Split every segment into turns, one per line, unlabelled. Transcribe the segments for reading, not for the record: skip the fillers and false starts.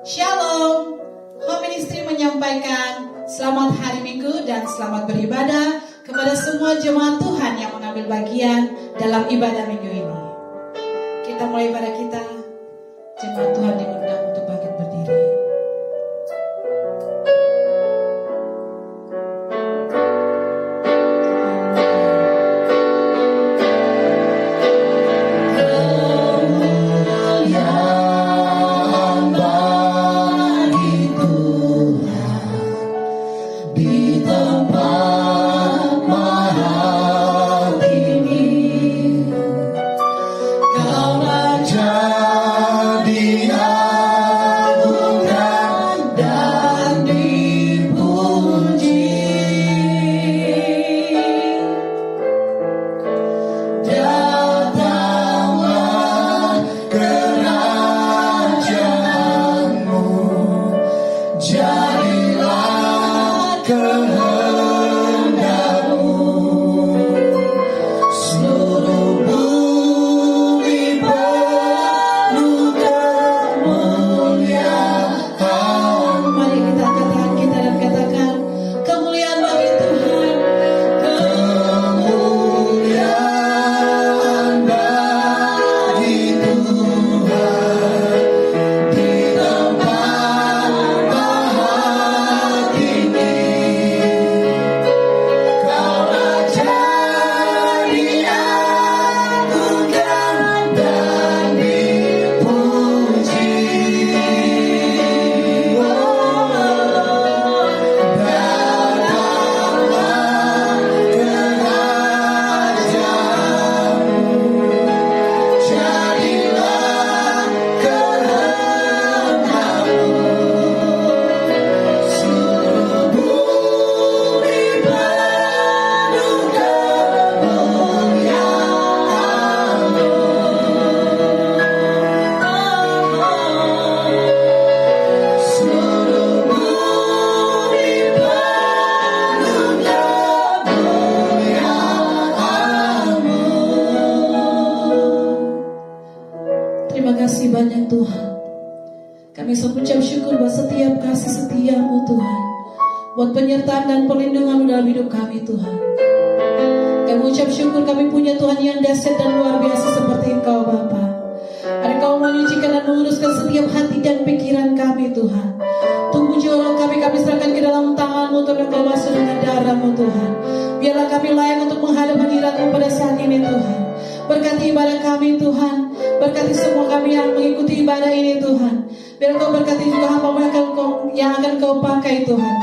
Shalom, Home Ministry menyampaikan selamat hari Minggu dan selamat beribadah kepada semua jemaat Tuhan yang mengambil bagian dalam ibadah Minggu ini. Kita mulai pada kita, jemaat Tuhan diundang untuk bangkit berdiri. Terima kasih banyak Tuhan. Kami mengucap syukur buat setiap kasih setia-Mu Tuhan, buat penyertaan dan perlindungan-Mu dalam hidup kami Tuhan. Kami mengucap syukur kami punya Tuhan yang dahsyat dan luar biasa seperti Engkau Bapa. Ada Engkau menyucikan dan menguruskan setiap hati dan pikiran kami Tuhan. Tunggu jolo kami serahkan ke dalam tangan-Mu untuk Engkau basuh dengan darah-Mu Tuhan. Biarlah kami layak untuk menghadap hadirat-Mu pada saat ini Tuhan. Berkati ibadah kami Tuhan. Berkati semua kami yang mengikuti ibadah ini Tuhan. Biar Engkau berkati juga hamba-Mu yang akan Kau pakai Tuhan.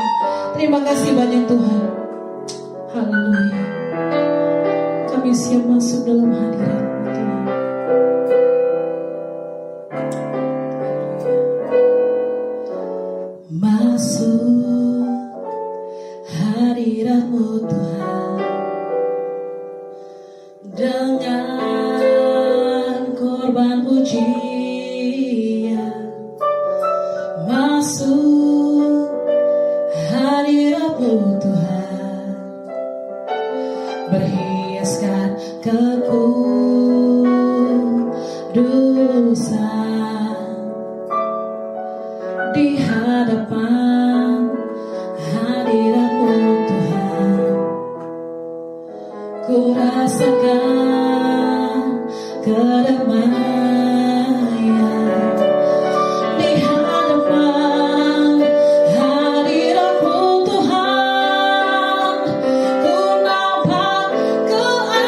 Terima kasih banyak Tuhan. Haleluya. Kami siap masuk dalam hadirat-Mu Tuhan. Masuk hadirat-Mu Tuhan dengan korban pujian. Masuk hadirat-Mu Tuhan, berhiaskan kekudusan di hadapan hadirat-Mu Tuhan. Ku rasakan kedamaian di hadapan hadirat-Mu Tuhan. Ku nampak keagungan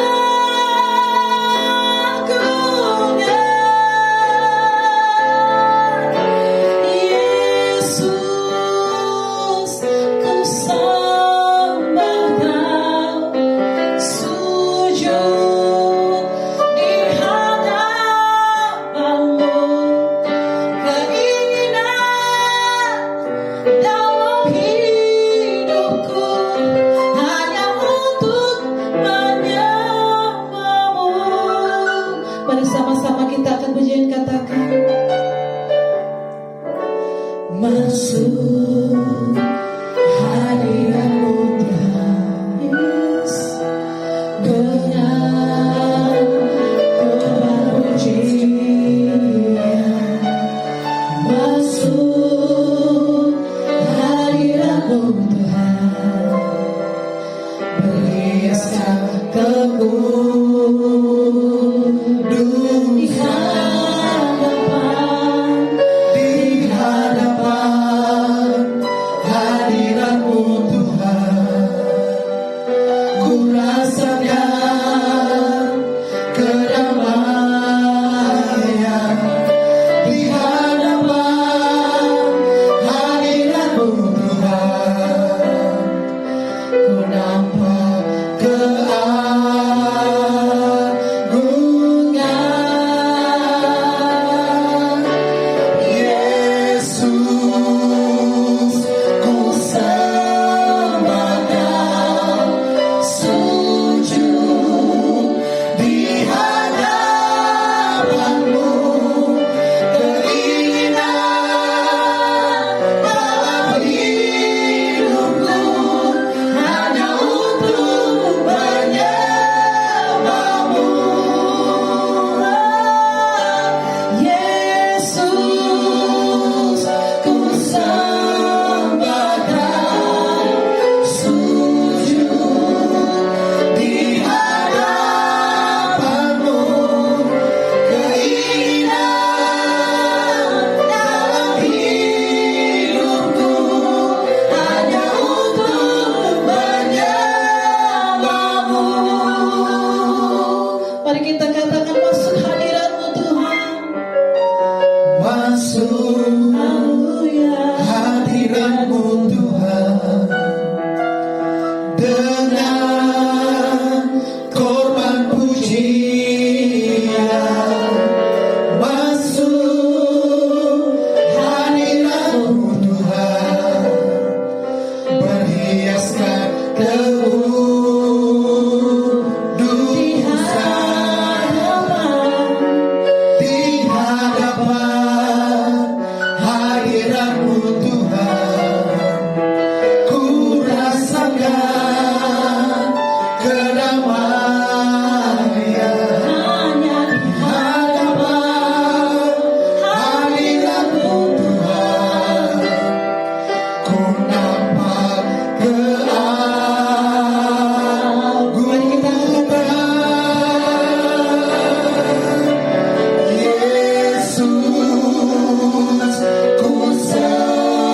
Yesus. Ku sembah Kau, sujud di hadapan-Mu. Keinginan dalam hidupku hanya untuk menyembah-Mu. Mari sama-sama kita akan pujian katakan, masuk hadirat-Mu Tuhan, yes, dengan korban pujian. Masuk hadirat-Mu Tuhan, berhiaskan kekudus di hadapan hadirat-Mu Tuhan. Ku rasakan kedamaian di hadapan hadirat-Mu Tuhan. Ku nampak keagungan Yesus. Ku sembah dan sujud di hadapan-Mu. Keinginan dalam hidupku hanya untuk menyembah-Mu. Yesus, ku sembah dan sujud di hadapan-Mu. Keinginan dalam hidupku hanya untuk menyembah-Mu. Mari kita katakan, masuk hadirat-Mu Tuhan. Masuk hadirat-Mu Tuhan, dengan korban pujian. Masuk hadirat-Mu Tuhan, berhiaskan kekudusan di hadapan hadirat-Mu Tuhan. Ku rasakan kedamaian hanya di hadapan hadirat-Mu Tuhan. Ku nampak keagungan Yesus. Ku sembah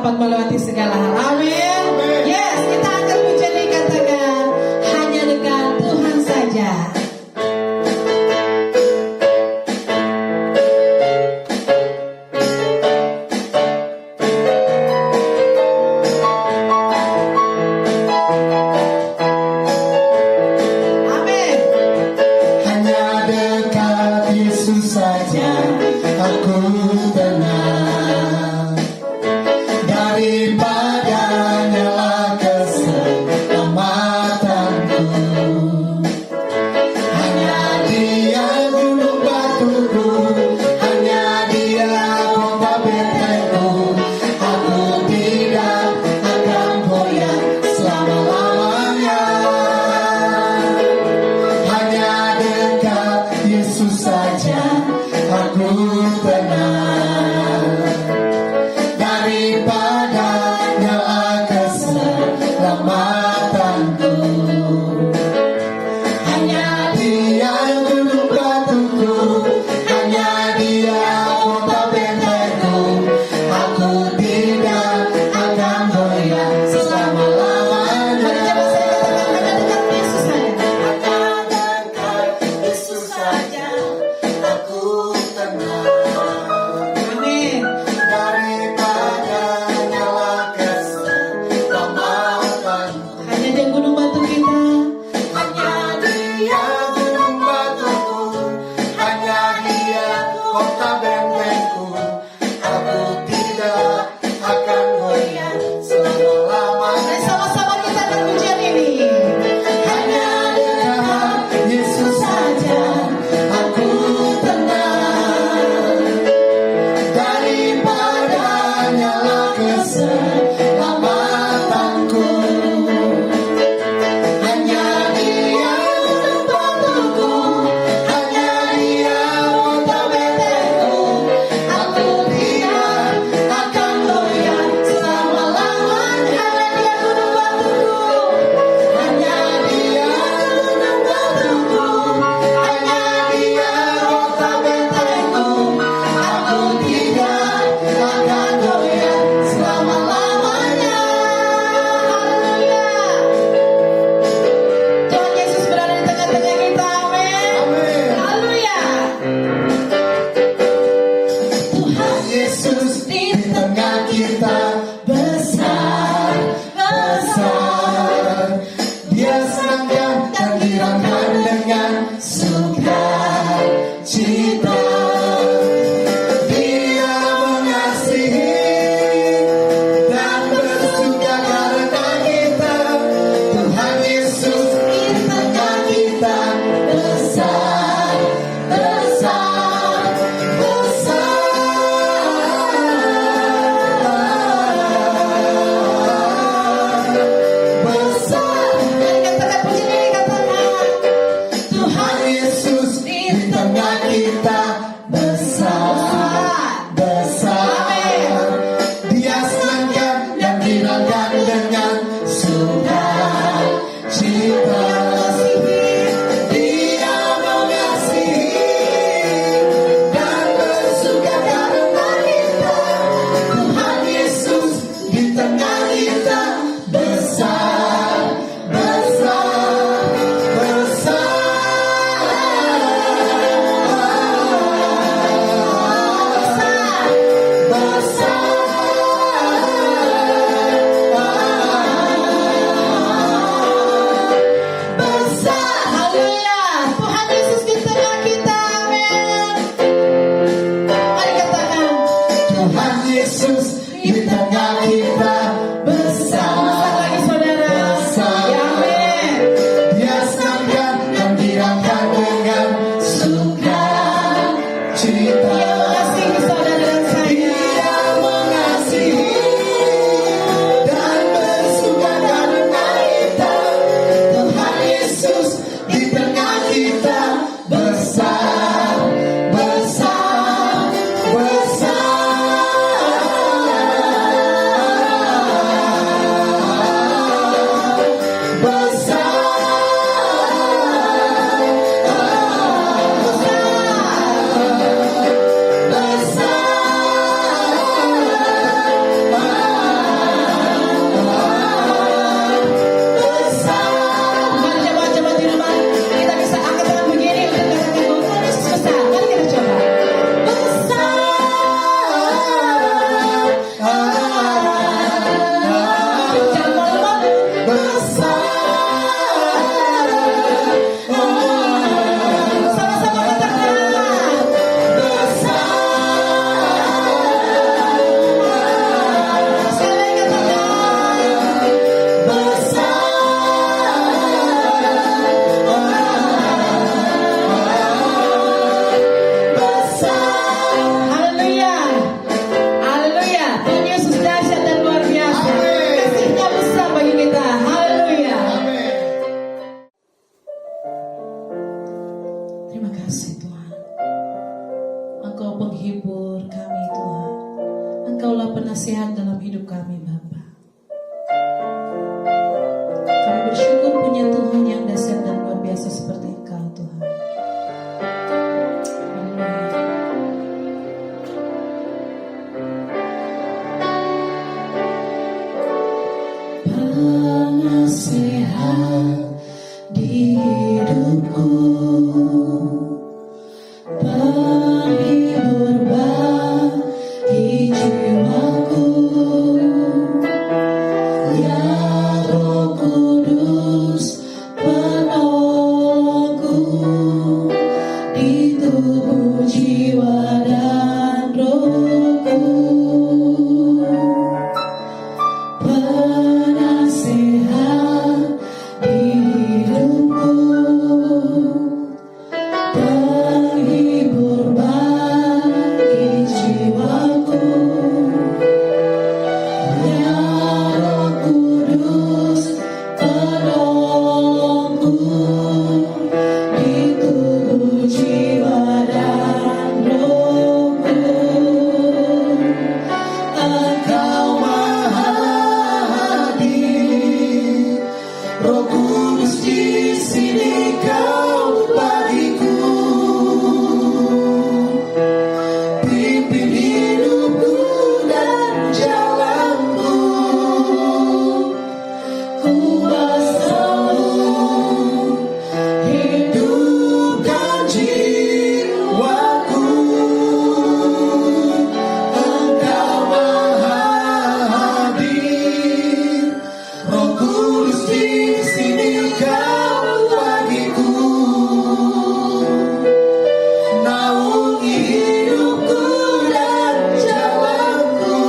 dapat melewati segala hal. Amin. Yes, kita akan menjadi katakan hanya dengan Tuhan saja. Amin.
Hanya dekat Yesus saja aku tenang, daripada nyala keselamatanku. Hanya Dia gunung batuku, hanya Dia kota bentengku. Aku tidak akan goyah selama-lamanya. Hanya dekat Yesus saja aku tenang, daripada nyala keselamatanku. Hanya Dia gunung batuku, hanya Dia kota bentengku. Aku tidak akan goyah selama-lamanya.
nasihat dalam hidup kami, Bapa. Kami bersyukur punya Tuhan yang dahsyat dan luar biasa seperti Engkau, Tuhan. Penasehat di hidupku, penghibur bagi jiwaku, ya Roh Kudus penolongku di tubuh, jiwa dan rohku. Penasehat di hidupku, penghibur bagi jiwaku, ya Roh Kudus penolongku di tubuh, jiwa dan rohku. Engkau Maha Hadir, Roh Kudus di sini Kau bagiku. Pimpin hidupku dan jalanku, kuasa-Mu hidupkan jiwaku. Engkau Maha Hadir, Roh Kudus di sini Kau bagiku. Naungi hidupku dan jalanku,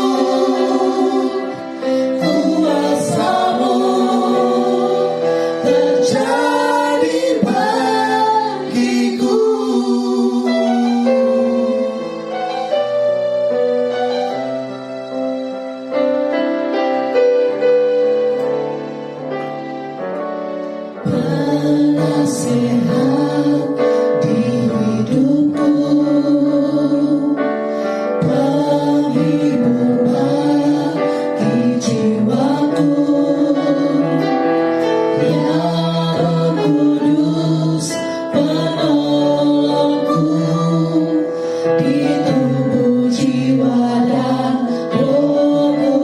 kuasa-Mu terjadi bagiku. Penasehat di hidupku, penghibur bagi jiwaku, ya Roh Kudus penolongku di tubuh, jiwa dan rohku.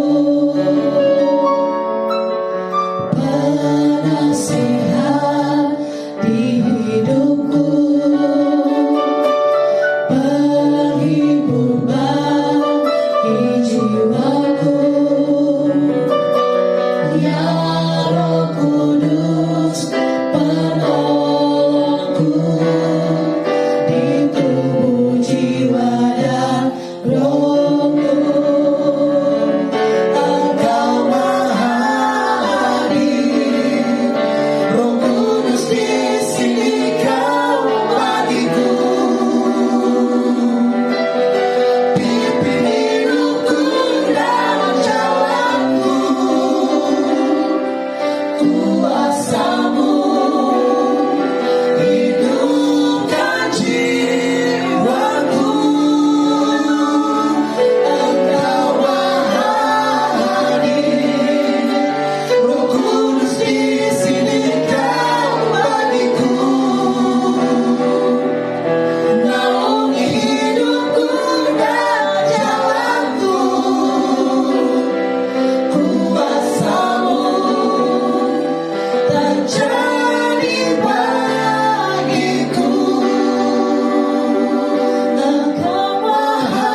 Penasehat di hidupku, penghibur bagi jiwaku, ya Roh Kudus penolongku di tubuh, jiwa dan rohku. Engkau Maha Hadir, Roh Kudus di sini Kau bagiku. Pimpin hidupku dan jalanku, kuasa-Mu hidupkan jiwaku. Engkau Maha Hadir, Roh Kudus di sini Kau bagiku. Naungi hidupku dan jalanku, kuasa-Mu terjadi bagiku. Engkau Maha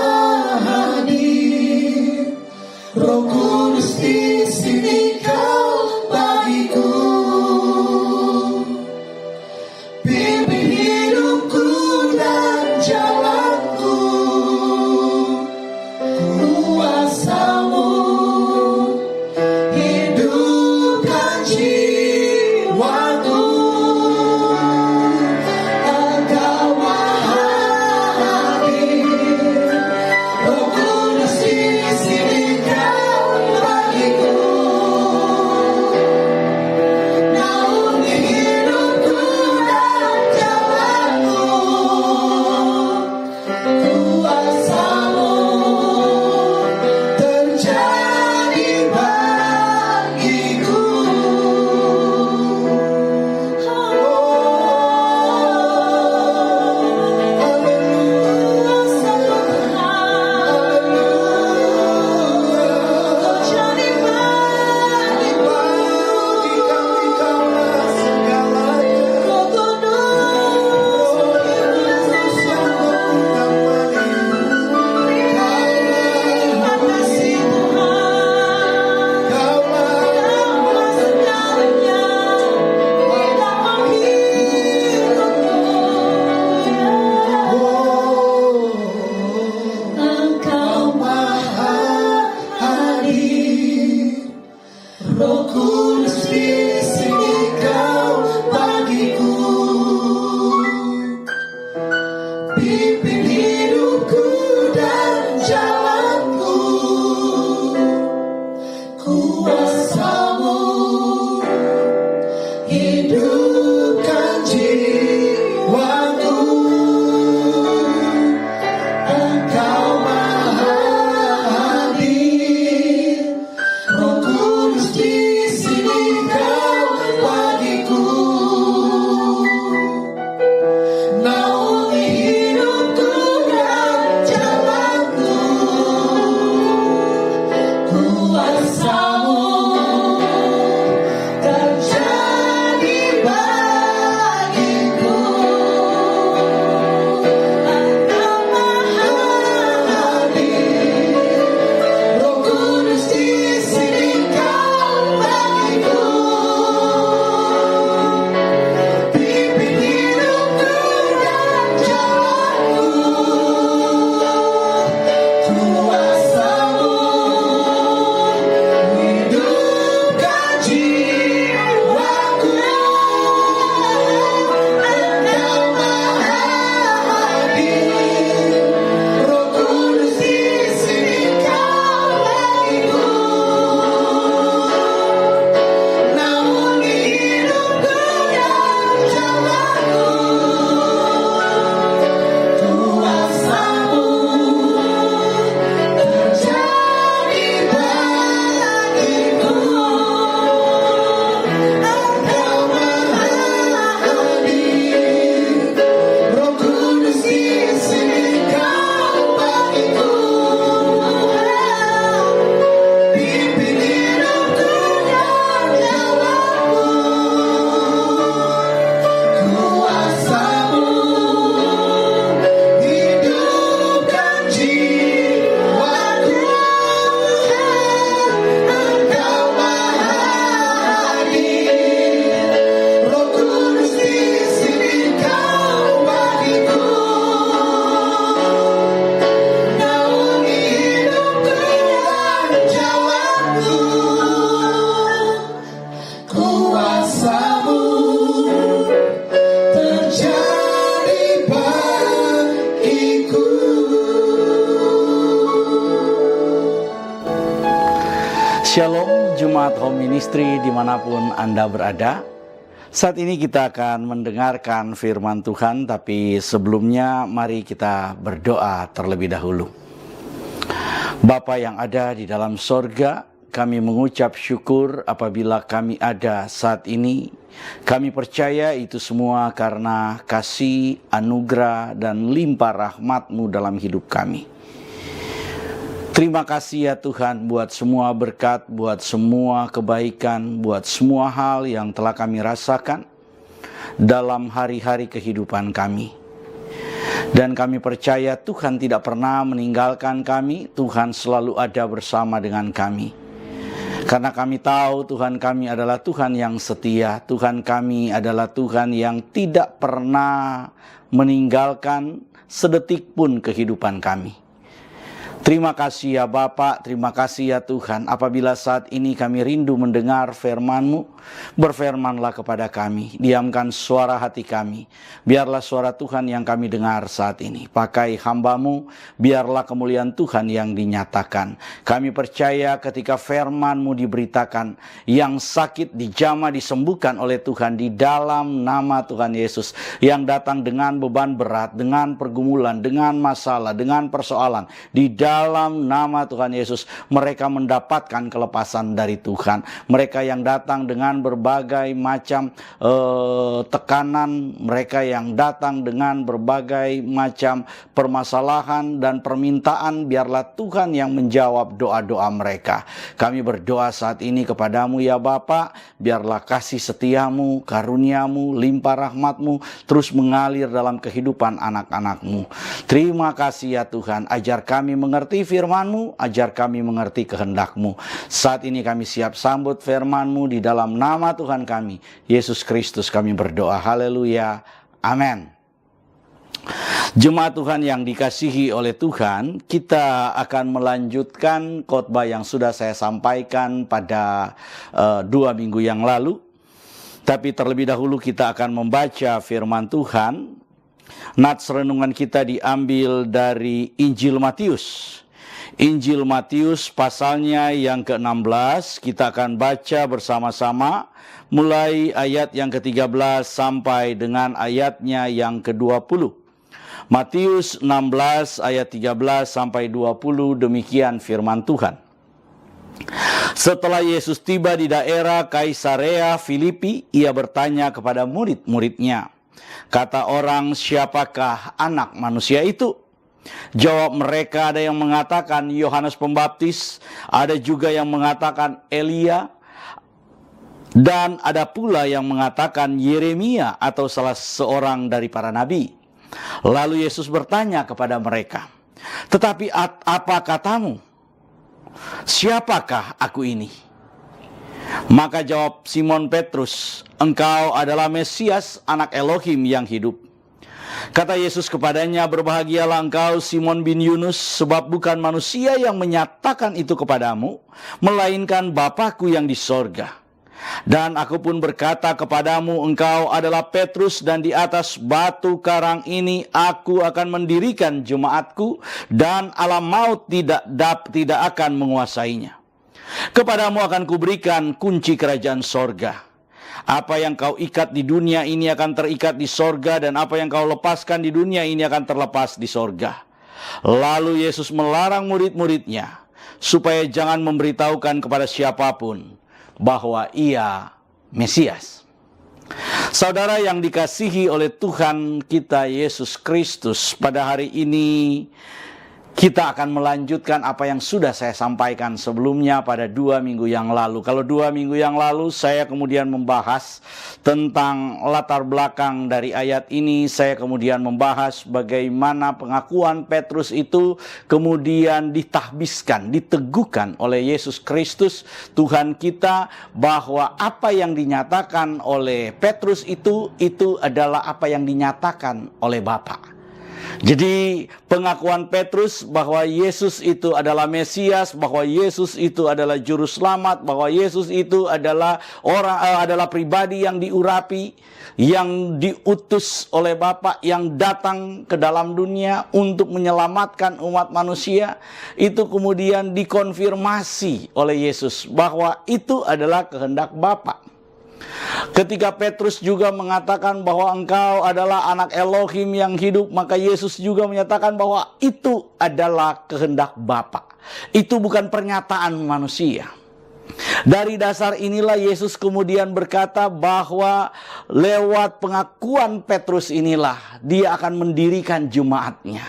Hadir, Roh Kudus di sini Kau bagiku. Pimpin hidupku dan jalanku, kuasa-Mu hidupkan jiwaku. Engkau Maha Hadir, Roh Kudus di sini Kau bagiku.
kuasamu terjadi bagiku. Engkau Maha Hadir, Roh Kudus di sini kau bagiku. Pimpin hidupku dan jalanku. Kuasamu hidupkan jiwaku. Engkau Maha Hadir, Roh Kudus di sini kau bagiku. Naungi hidupku dan jalanku. Kuasamu terjadi bagiku. Engkau Maha Hadir, Roh Kudus di sini kau bagiku. Pimpin hidupku dan jalanku. Kuasamu hidupkan jiwaku. Engkau Maha Hadir, Roh Kudus di sini kau bagiku. Naungi hidupku dan jalanku. Kuasamu terjadi bagiku.
Shalom Jemaat Home Ministry dimanapun Anda berada. Saat ini kita akan mendengarkan firman Tuhan, tapi sebelumnya mari kita berdoa terlebih dahulu. Bapa yang ada di dalam sorga, kami mengucap syukur apabila kami ada saat ini. Kami percaya itu semua karena kasih, anugerah, dan limpah rahmat-Mu dalam hidup kami. Terima kasih ya Tuhan buat semua berkat, buat semua kebaikan, buat semua hal yang telah kami rasakan dalam hari-hari kehidupan kami. Dan kami percaya Tuhan tidak pernah meninggalkan kami, Tuhan selalu ada bersama dengan kami. Karena kami tahu Tuhan kami adalah Tuhan yang setia, Tuhan kami adalah Tuhan yang tidak pernah meninggalkan sedetik pun kehidupan kami. Terima kasih ya Bapa, terima kasih ya Tuhan. Apabila saat ini kami rindu mendengar firman-Mu, berfirmanlah kepada kami. Diamkan suara hati kami. Biarlah suara Tuhan yang kami dengar saat ini. Pakai hamba-Mu, biarlah kemuliaan Tuhan yang dinyatakan. Kami percaya ketika firman-Mu diberitakan, yang sakit dijamah disembuhkan oleh Tuhan di dalam nama Tuhan Yesus. Yang datang dengan beban berat, dengan pergumulan, dengan masalah, dengan persoalan. Di dalam nama Tuhan Yesus, mereka mendapatkan kelepasan dari Tuhan. Mereka yang datang dengan berbagai macam tekanan, mereka yang datang dengan berbagai macam permasalahan dan permintaan, biarlah Tuhan yang menjawab doa-doa mereka. Kami berdoa saat ini kepadamu ya Bapa, biarlah kasih setiamu, karuniamu, limpah rahmatmu terus mengalir dalam kehidupan anak-anakmu. Terima kasih ya Tuhan, ajar kami mengerti firman-Mu, ajar kami mengerti kehendak-Mu. Saat ini kami siap sambut firman-Mu di dalam nama Tuhan kami, Yesus Kristus kami berdoa. Haleluya. Amin. Jemaat Tuhan yang dikasihi oleh Tuhan, kita akan melanjutkan khotbah yang sudah saya sampaikan pada 2 minggu yang lalu. Tapi terlebih dahulu kita akan membaca firman Tuhan. Nats renungan kita diambil dari Injil Matius. Injil Matius pasalnya yang ke-16, kita akan baca bersama-sama mulai ayat yang ke-13 sampai dengan ayatnya yang ke-20. Matius 16 ayat 13 sampai 20, demikian firman Tuhan. Setelah Yesus tiba di daerah Kaisarea Filipi, ia bertanya kepada murid-muridnya, "Kata orang, siapakah anak manusia itu?" Jawab mereka, ada yang mengatakan Yohanes Pembaptis, ada juga yang mengatakan Elia, dan ada pula yang mengatakan Yeremia atau salah seorang dari para nabi. Lalu Yesus bertanya kepada mereka, "Tetapi apa katamu? Siapakah aku ini?" Maka jawab Simon Petrus, "Engkau adalah Mesias, anak Elohim yang hidup." Kata Yesus kepadanya, "Berbahagialah engkau Simon bin Yunus, sebab bukan manusia yang menyatakan itu kepadamu, melainkan Bapa-Ku yang di sorga. Dan aku pun berkata kepadamu, engkau adalah Petrus, dan di atas batu karang ini aku akan mendirikan jemaatku, dan alam maut tidak akan menguasainya. Kepadamu akan kuberikan kunci kerajaan sorga. Apa yang kau ikat di dunia ini akan terikat di sorga, dan apa yang kau lepaskan di dunia ini akan terlepas di sorga." Lalu Yesus melarang murid-muridnya supaya jangan memberitahukan kepada siapapun bahwa ia Mesias. Saudara yang dikasihi oleh Tuhan kita Yesus Kristus, pada hari ini kita akan melanjutkan apa yang sudah saya sampaikan sebelumnya pada 2 minggu yang lalu. Kalau 2 minggu yang lalu saya kemudian membahas tentang latar belakang dari ayat ini. Saya kemudian membahas bagaimana pengakuan Petrus itu kemudian ditahbiskan, diteguhkan oleh Yesus Kristus Tuhan kita, bahwa apa yang dinyatakan oleh Petrus itu adalah apa yang dinyatakan oleh Bapa. Jadi pengakuan Petrus bahwa Yesus itu adalah Mesias, bahwa Yesus itu adalah juru selamat, bahwa Yesus itu adalah adalah pribadi yang diurapi, yang diutus oleh Bapa, yang datang ke dalam dunia untuk menyelamatkan umat manusia, itu kemudian dikonfirmasi oleh Yesus bahwa itu adalah kehendak Bapa. Ketika Petrus juga mengatakan bahwa engkau adalah anak Elohim yang hidup, maka Yesus juga menyatakan bahwa itu adalah kehendak Bapa. Itu bukan pernyataan manusia. Dari dasar inilah Yesus kemudian berkata bahwa lewat pengakuan Petrus inilah dia akan mendirikan jemaatnya.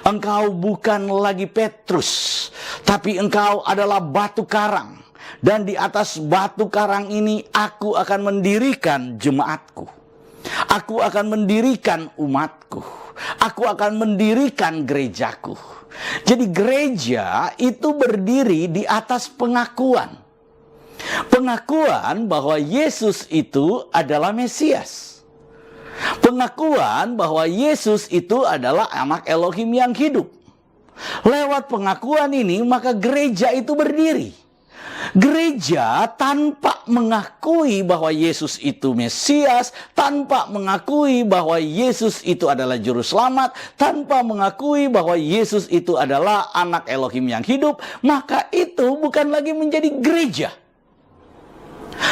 Engkau bukan lagi Petrus, tapi engkau adalah batu karang. Dan di atas batu karang ini aku akan mendirikan jemaatku. Aku akan mendirikan umatku. Aku akan mendirikan gerejaku. Jadi gereja itu berdiri di atas pengakuan. Pengakuan bahwa Yesus itu adalah Mesias. Pengakuan bahwa Yesus itu adalah anak Elohim yang hidup. Lewat pengakuan ini maka gereja itu berdiri. Gereja tanpa mengakui bahwa Yesus itu Mesias, tanpa mengakui bahwa Yesus itu adalah juru selamat, tanpa mengakui bahwa Yesus itu adalah anak Elohim yang hidup, maka itu bukan lagi menjadi gereja.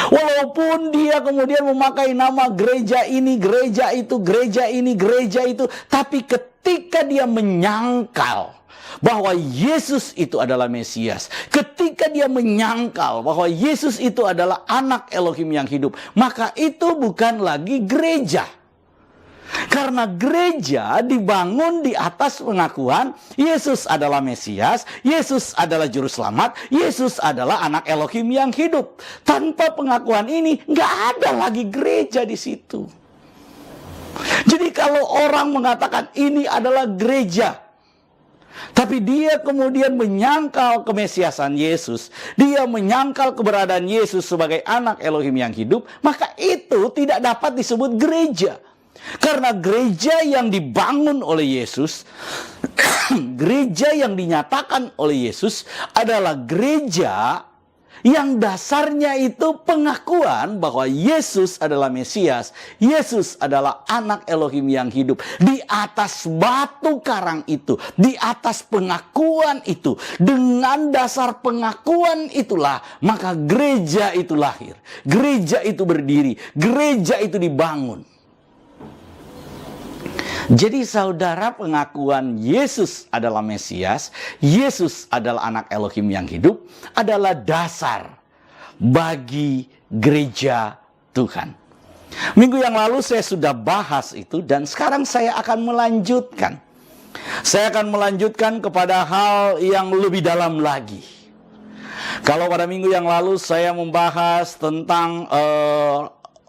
Walaupun dia kemudian memakai nama gereja ini, gereja itu, gereja ini, gereja itu, tapi ketika dia menyangkal bahwa Yesus itu adalah Mesias, ketika dia menyangkal bahwa Yesus itu adalah anak Elohim yang hidup, maka itu bukan lagi gereja. Karena gereja dibangun di atas pengakuan Yesus adalah Mesias, Yesus adalah juru selamat, Yesus adalah anak Elohim yang hidup. Tanpa pengakuan ini nggak ada lagi gereja di situ. Jadi kalau orang mengatakan ini adalah gereja, tapi dia kemudian menyangkal kemesiasan Yesus, dia menyangkal keberadaan Yesus sebagai anak Elohim yang hidup, maka itu tidak dapat disebut gereja. Karena gereja yang dibangun oleh Yesus, gereja yang dinyatakan oleh Yesus adalah gereja yang dasarnya itu pengakuan bahwa Yesus adalah Mesias, Yesus adalah anak Elohim yang hidup. Di atas batu karang itu, di atas pengakuan itu, dengan dasar pengakuan itulah maka gereja itu lahir, gereja itu berdiri, gereja itu dibangun. Jadi saudara, pengakuan Yesus adalah Mesias, Yesus adalah anak Elohim yang hidup, adalah dasar bagi gereja Tuhan. Minggu yang lalu saya sudah bahas itu, dan sekarang saya akan melanjutkan. Saya akan melanjutkan kepada hal yang lebih dalam lagi. Kalau pada minggu yang lalu saya membahas tentang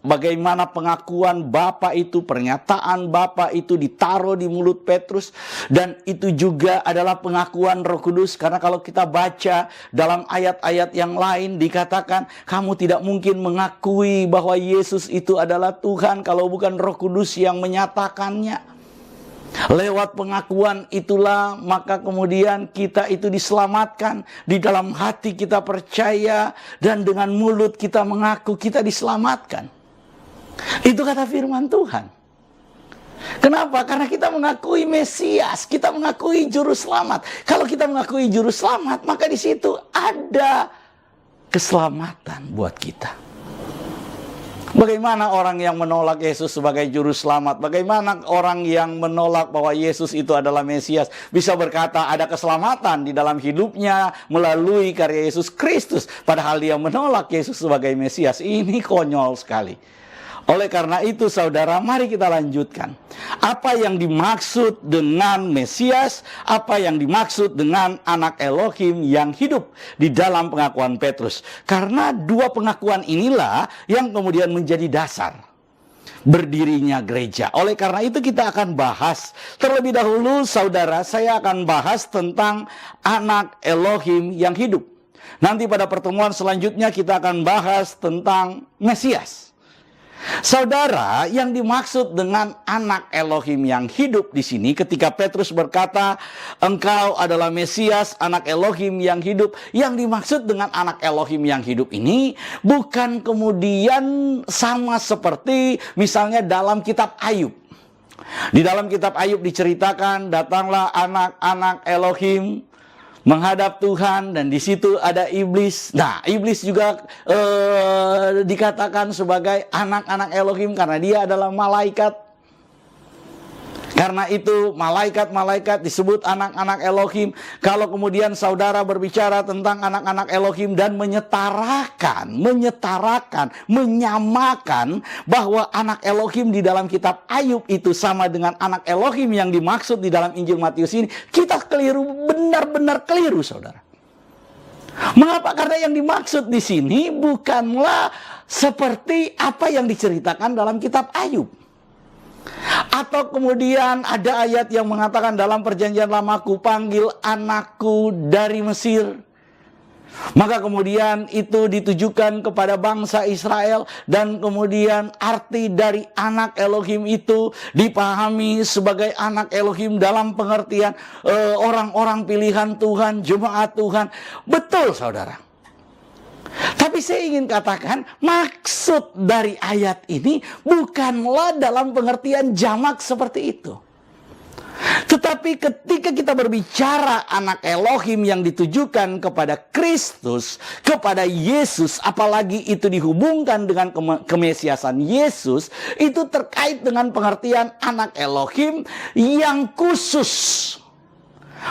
bagaimana pengakuan Bapa itu, pernyataan Bapa itu ditaruh di mulut Petrus. Dan itu juga adalah pengakuan Roh Kudus. Karena kalau kita baca dalam ayat-ayat yang lain dikatakan, kamu tidak mungkin mengakui bahwa Yesus itu adalah Tuhan kalau bukan Roh Kudus yang menyatakannya. Lewat pengakuan itulah maka kemudian kita itu diselamatkan. Di dalam hati kita percaya dan dengan mulut kita mengaku kita diselamatkan. Itu kata firman Tuhan. Kenapa? Karena kita mengakui Mesias, kita mengakui Juru Selamat. Kalau kita mengakui Juru Selamat, maka di situ ada keselamatan buat kita. Bagaimana orang yang menolak Yesus sebagai Juru Selamat? Bagaimana orang yang menolak bahwa Yesus itu adalah Mesias bisa berkata ada keselamatan di dalam hidupnya melalui karya Yesus Kristus, padahal dia menolak Yesus sebagai Mesias? Ini konyol sekali. Oleh karena itu saudara, mari kita lanjutkan. Apa yang dimaksud dengan Mesias, apa yang dimaksud dengan anak Elohim yang hidup di dalam pengakuan Petrus. Karena dua pengakuan inilah yang kemudian menjadi dasar berdirinya gereja. Oleh karena itu kita akan bahas. Terlebih dahulu saudara, saya akan bahas tentang anak Elohim yang hidup. Nanti pada pertemuan selanjutnya kita akan bahas tentang Mesias. Saudara, yang dimaksud dengan anak Elohim yang hidup di sini ketika Petrus berkata, engkau adalah Mesias, anak Elohim yang hidup. Yang dimaksud dengan anak Elohim yang hidup ini bukan kemudian sama seperti misalnya dalam kitab Ayub. Di dalam kitab Ayub diceritakan datanglah anak-anak Elohim menghadap Tuhan dan di situ ada iblis. Nah, iblis juga dikatakan sebagai anak-anak Elohim karena dia adalah malaikat. Karena itu malaikat-malaikat disebut anak-anak Elohim. Kalau kemudian saudara berbicara tentang anak-anak Elohim dan menyamakan bahwa anak Elohim di dalam kitab Ayub itu sama dengan anak Elohim yang dimaksud di dalam Injil Matius ini, kita keliru, benar-benar keliru saudara. Mengapa? Karena yang dimaksud di sini bukanlah seperti apa yang diceritakan dalam kitab Ayub. Atau kemudian ada ayat yang mengatakan dalam perjanjian lama, ku panggil anakku dari Mesir. Maka kemudian itu ditujukan kepada bangsa Israel. Dan kemudian arti dari anak Elohim itu dipahami sebagai anak Elohim dalam pengertian orang-orang pilihan Tuhan, jemaat Tuhan. Betul saudara. Tapi saya ingin katakan maksud dari ayat ini bukanlah dalam pengertian jamak seperti itu. Tetapi ketika kita berbicara anak Elohim yang ditujukan kepada Kristus, kepada Yesus, apalagi itu dihubungkan dengan kemesiasan Yesus, itu terkait dengan pengertian anak Elohim yang khusus.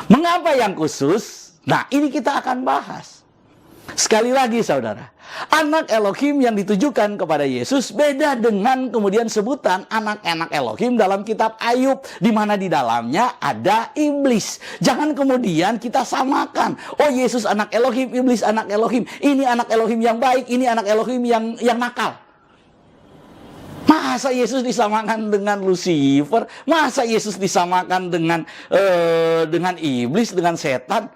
Mengapa yang khusus? Nah, ini kita akan bahas. Sekali lagi saudara, anak Elohim yang ditujukan kepada Yesus beda dengan kemudian sebutan anak-anak Elohim dalam kitab Ayub, di mana di dalamnya ada iblis. Jangan kemudian kita samakan, oh Yesus anak Elohim, iblis anak Elohim, ini anak Elohim yang baik, ini anak Elohim yang nakal. Masa Yesus disamakan dengan Lucifer? Masa Yesus disamakan dengan iblis, dengan setan?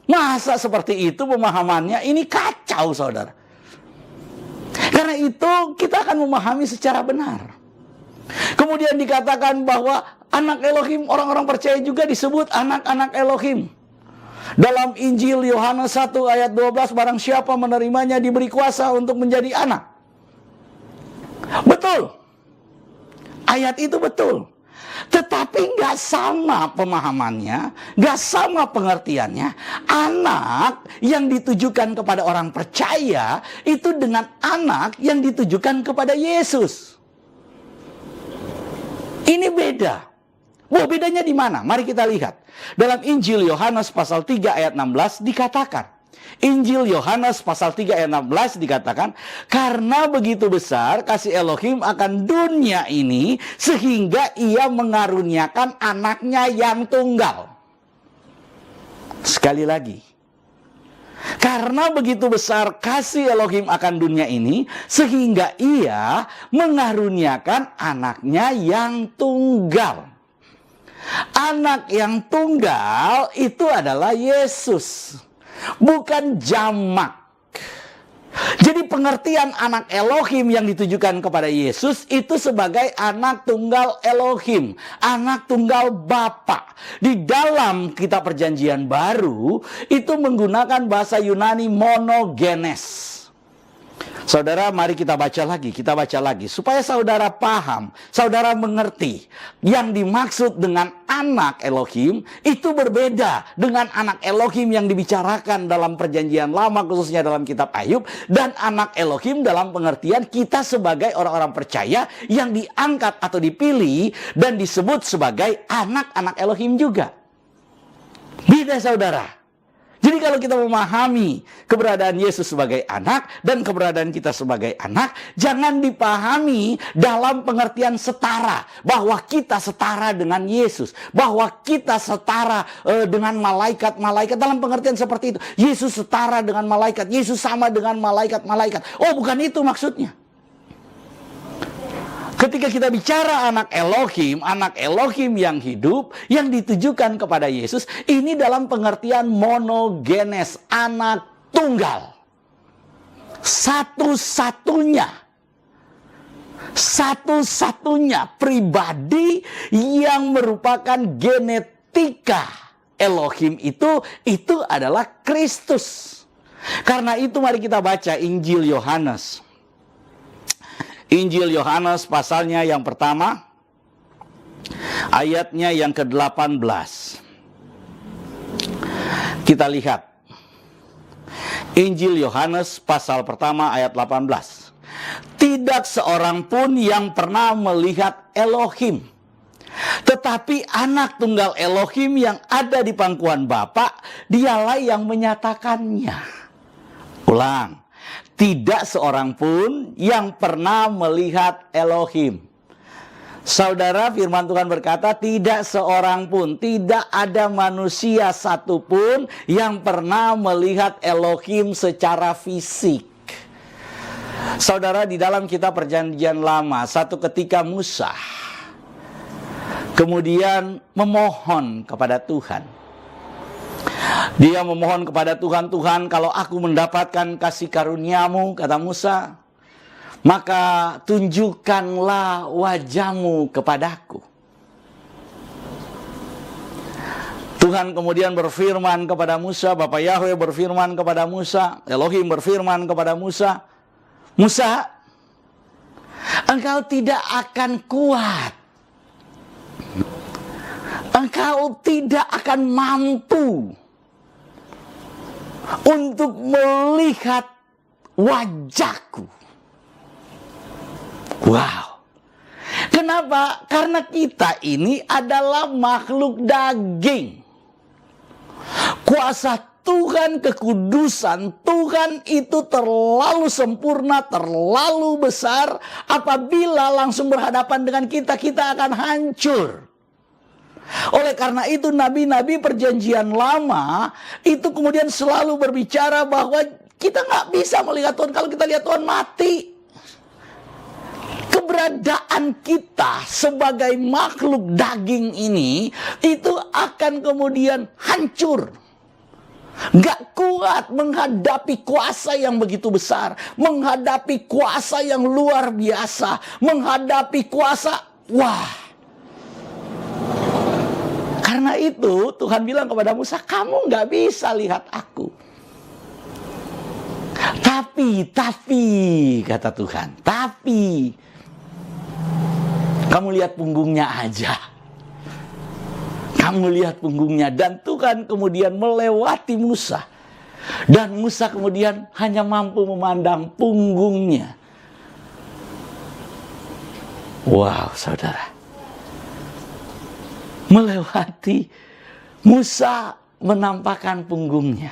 Masa seperti itu pemahamannya? Ini kacau saudara. Karena itu kita akan memahami secara benar. Kemudian dikatakan bahwa anak Elohim, orang-orang percaya juga disebut anak-anak Elohim. Dalam Injil Yohanes 1 ayat 12, barang siapa menerimanya diberi kuasa untuk menjadi anak. Betul. Ayat itu betul. Tetapi gak sama pemahamannya, gak sama pengertiannya. Anak yang ditujukan kepada orang percaya itu dengan anak yang ditujukan kepada Yesus. Ini beda. Oh, bedanya di mana? Mari kita lihat. Dalam Injil Yohanes pasal 3 ayat 16 dikatakan, Injil Yohanes pasal 3 ayat 16 dikatakan, karena begitu besar kasih Elohim akan dunia ini sehingga ia mengaruniakan anaknya yang tunggal. Sekali lagi, karena begitu besar kasih Elohim akan dunia ini sehingga ia mengaruniakan anaknya yang tunggal. Anak yang tunggal itu adalah Yesus, bukan jamak. Jadi pengertian anak Elohim yang ditujukan kepada Yesus itu sebagai anak tunggal Elohim, anak tunggal Bapa. Di dalam kitab Perjanjian Baru itu menggunakan bahasa Yunani monogenes. Saudara, mari kita baca lagi supaya saudara paham, saudara mengerti. Yang dimaksud dengan anak Elohim itu berbeda dengan anak Elohim yang dibicarakan dalam Perjanjian Lama, khususnya dalam kitab Ayub, dan anak Elohim dalam pengertian kita sebagai orang-orang percaya yang diangkat atau dipilih dan disebut sebagai anak-anak Elohim juga. Beda, saudara. Jadi kalau kita memahami keberadaan Yesus sebagai anak dan keberadaan kita sebagai anak, jangan dipahami dalam pengertian setara, bahwa kita setara dengan Yesus, bahwa kita setara dengan malaikat-malaikat, dalam pengertian seperti itu. Yesus setara dengan malaikat, Yesus sama dengan malaikat-malaikat. Oh, bukan itu maksudnya. Ketika kita bicara anak Elohim yang hidup, yang ditujukan kepada Yesus, ini dalam pengertian monogenes, anak tunggal. Satu-satunya pribadi yang merupakan genetika Elohim itu adalah Kristus. Karena itu mari kita baca Injil Yohanes. Injil Yohanes pasalnya yang pertama, ayatnya yang ke-18. Kita lihat. Injil Yohanes pasal pertama ayat 18. Tidak seorang pun yang pernah melihat Elohim, tetapi anak tunggal Elohim yang ada di pangkuan Bapa, dialah yang menyatakannya. Ulang. Tidak seorang pun yang pernah melihat Elohim. Saudara, firman Tuhan berkata, tidak seorang pun, tidak ada manusia satupun yang pernah melihat Elohim secara fisik. Saudara, di dalam kitab Perjanjian Lama, satu ketika Musa kemudian memohon kepada Tuhan. Dia memohon kepada Tuhan, Tuhan, kalau aku mendapatkan kasih karunia-Mu, kata Musa, maka tunjukkanlah wajah-Mu kepadaku. Tuhan kemudian berfirman kepada Musa, Bapa Yahweh berfirman kepada Musa, Elohim berfirman kepada Musa, Musa, engkau tidak akan kuat. Engkau tidak akan mampu untuk melihat wajahku. Wow. Kenapa? Karena kita ini adalah makhluk daging. Kuasa Tuhan, kekudusan Tuhan itu terlalu sempurna, terlalu besar. Apabila langsung berhadapan dengan kita, kita akan hancur. Oleh karena itu nabi-nabi Perjanjian Lama itu kemudian selalu berbicara bahwa kita nggak bisa melihat Tuhan. Kalau kita lihat Tuhan mati. Keberadaan kita sebagai makhluk daging ini itu akan kemudian hancur. Gak kuat menghadapi kuasa yang begitu besar, menghadapi kuasa yang luar biasa, menghadapi kuasa, wah. Karena itu Tuhan bilang kepada Musa, kamu gak bisa lihat aku. Tapi, kata Tuhan, tapi kamu lihat punggungnya aja. Kamu lihat punggungnya. Dan Tuhan kemudian melewati Musa. Dan Musa kemudian hanya mampu memandang punggungnya. Wow, saudara. Melewati, Musa menampakkan punggungnya.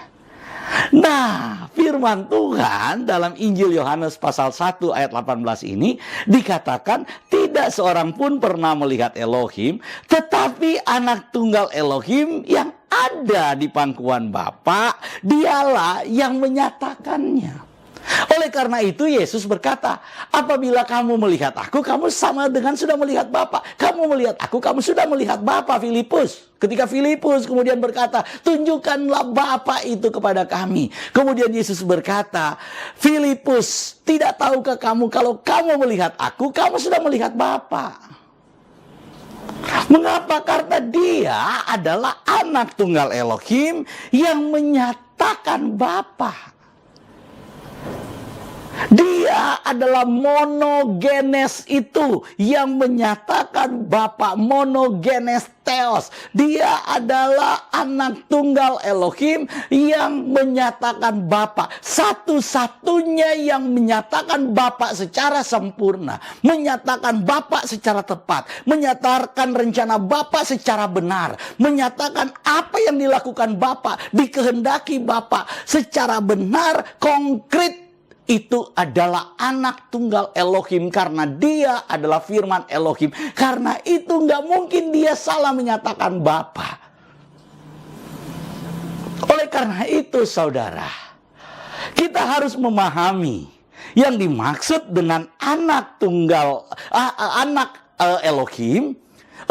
Nah, firman Tuhan dalam Injil Yohanes pasal 1 ayat 18 ini dikatakan tidak seorang pun pernah melihat Elohim, tetapi anak tunggal Elohim yang ada di pangkuan Bapa, dialah yang menyatakannya. Oleh karena itu Yesus berkata, apabila kamu melihat aku, kamu sama dengan sudah melihat Bapa. Kamu melihat aku, kamu sudah melihat Bapa. Filipus. Ketika Filipus kemudian berkata, tunjukkanlah Bapa itu kepada kami. Kemudian Yesus berkata, Filipus, tidak tahukah kamu kalau kamu melihat aku, kamu sudah melihat Bapa. Mengapa? Karena dia adalah anak tunggal Elohim yang menyatakan Bapa. Dia adalah monogenes itu yang menyatakan Bapa, monogenes theos. Dia adalah anak tunggal Elohim yang menyatakan Bapa. Satu-satunya yang menyatakan Bapa secara sempurna, menyatakan Bapa secara tepat, menyatakan rencana Bapa secara benar, menyatakan apa yang dilakukan Bapa, dikehendaki Bapa secara benar, konkret. Itu adalah anak tunggal Elohim karena dia adalah firman Elohim. Karena itu nggak mungkin dia salah menyatakan Bapa. Oleh karena itu saudara, kita harus memahami yang dimaksud dengan anak tunggal, Elohim.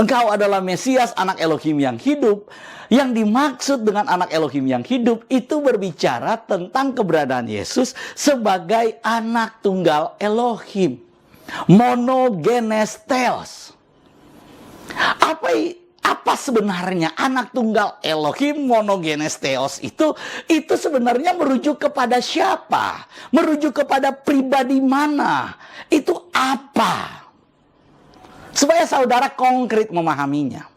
Engkau adalah Mesias, anak Elohim yang hidup. Yang dimaksud dengan anak Elohim yang hidup itu berbicara tentang keberadaan Yesus sebagai anak tunggal Elohim. Monogenes theos. Apa sebenarnya anak tunggal Elohim monogenes theos itu? Itu sebenarnya merujuk kepada siapa? Merujuk kepada pribadi mana? Itu apa? Supaya saudara konkret memahaminya.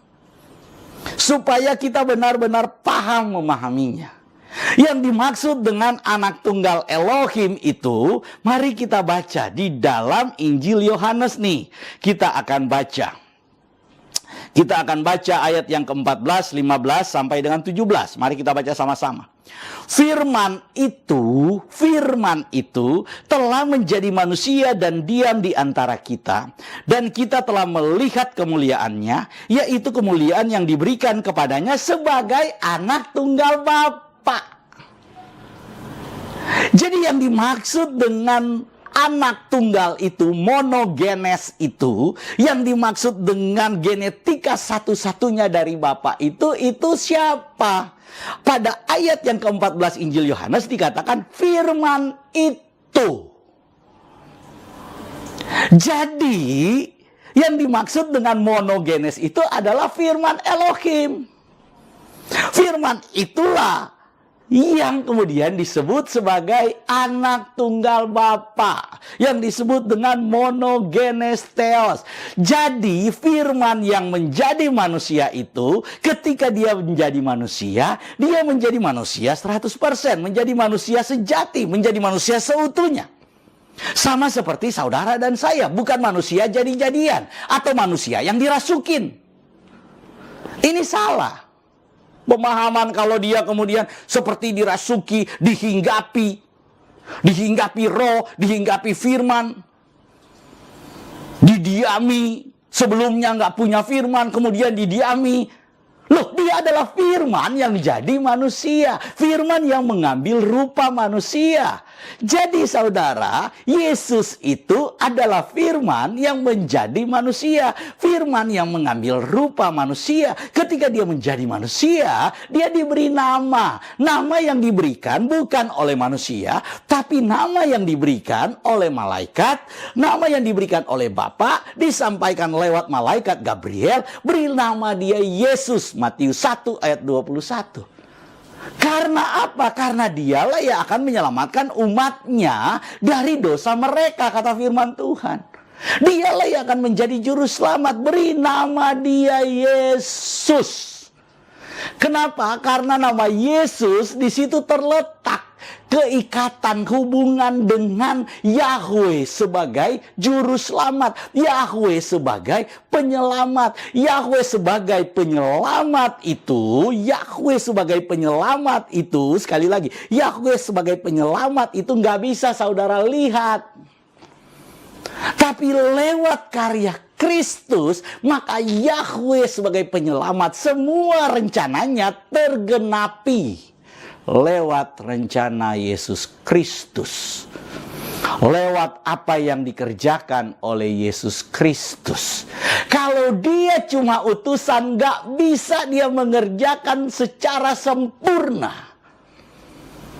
Supaya kita benar-benar paham memahaminya. Yang dimaksud dengan anak tunggal Elohim itu, mari kita baca di dalam Injil Yohanes nih. Kita akan baca. Kita akan baca ayat yang ke-14, 15 sampai dengan 17. Mari kita baca sama-sama. Firman itu telah menjadi manusia dan diam di antara kita. Dan kita telah melihat kemuliaannya, yaitu kemuliaan yang diberikan kepadanya sebagai anak tunggal Bapa. Jadi yang dimaksud dengan anak tunggal itu, monogenes itu, yang dimaksud dengan genetika satu-satunya dari Bapa itu siapa? Pada ayat yang ke-14 Injil Yohanes dikatakan firman itu. Jadi yang dimaksud dengan monogenes itu adalah firman Elohim. Firman itulah yang kemudian disebut sebagai anak tunggal Bapa, yang disebut dengan monogenes theos. Jadi firman yang menjadi manusia itu, ketika dia menjadi manusia 100%, menjadi manusia sejati, menjadi manusia seutuhnya. Sama seperti saudara dan saya, bukan manusia jadi-jadian atau manusia yang dirasukin. Ini salah. Pemahaman kalau dia kemudian seperti dirasuki, dihinggapi roh, dihinggapi firman, didiami, sebelumnya nggak punya firman, kemudian didiami. Loh, dia adalah firman yang jadi manusia, firman yang mengambil rupa manusia. Jadi saudara, Yesus itu adalah firman yang menjadi manusia, firman yang mengambil rupa manusia. Ketika dia menjadi manusia, dia diberi nama. Nama yang diberikan bukan oleh manusia, tapi nama yang diberikan oleh malaikat, nama yang diberikan oleh Bapa, disampaikan lewat malaikat Gabriel, beri nama dia Yesus. Matius 1 ayat 21. Karena apa? Karena dialah yang akan menyelamatkan umatnya dari dosa mereka, kata firman Tuhan. Dialah yang akan menjadi juru selamat. Beri nama dia Yesus. Kenapa? Karena nama Yesus di situ terletak keikatan hubungan dengan Yahweh sebagai juru selamat, Yahweh sebagai penyelamat. Yahweh sebagai penyelamat itu, Yahweh sebagai penyelamat itu, sekali lagi, Yahweh sebagai penyelamat itu nggak bisa saudara lihat. Tapi lewat karya Kristus, maka Yahweh sebagai penyelamat, semua rencananya tergenapi lewat rencana Yesus Kristus. Lewat apa yang dikerjakan oleh Yesus Kristus. Kalau dia cuma utusan, gak bisa dia mengerjakan secara sempurna.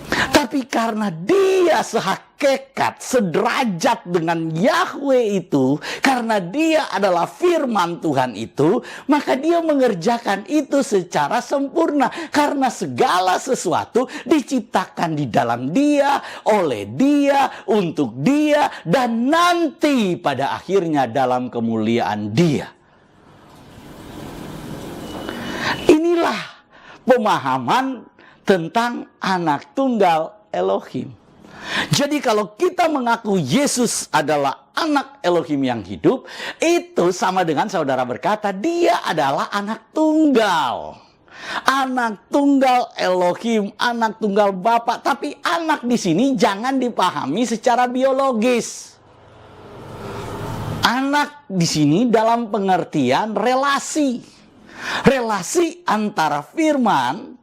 Tapi karena dia sehakikat, sederajat dengan Yahweh itu, karena dia adalah firman Tuhan itu, maka dia mengerjakan itu secara sempurna. Karena segala sesuatu diciptakan di dalam dia, oleh dia, untuk dia, dan nanti pada akhirnya dalam kemuliaan dia. Inilah pemahaman tentang anak tunggal Elohim. Jadi kalau kita mengaku Yesus adalah anak Elohim yang hidup, itu sama dengan saudara berkata dia adalah anak tunggal. Anak tunggal Elohim, anak tunggal Bapa. Tapi anak di sini jangan dipahami secara biologis. Anak di sini dalam pengertian relasi. Relasi antara firman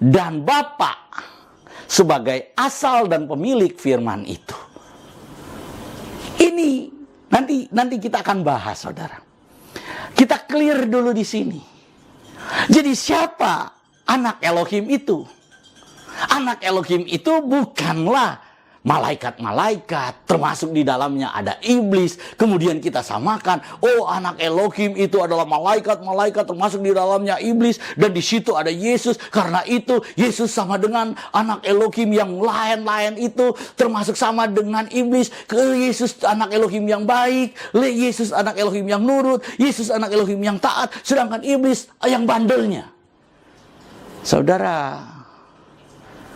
dan Bapa sebagai asal dan pemilik firman itu. Ini nanti kita akan bahas, saudara. Kita clear dulu di sini. Jadi siapa anak Elohim itu? Anak Elohim itu bukanlah malaikat-malaikat, termasuk di dalamnya ada iblis. Kemudian kita samakan, oh anak Elohim itu adalah malaikat-malaikat, termasuk di dalamnya iblis, dan di situ ada Yesus. Karena itu Yesus sama dengan anak Elohim yang lain-lain itu, termasuk sama dengan iblis. Yesus anak Elohim yang baik, Yesus anak Elohim yang nurut, Yesus anak Elohim yang taat, sedangkan iblis yang bandelnya. Saudara,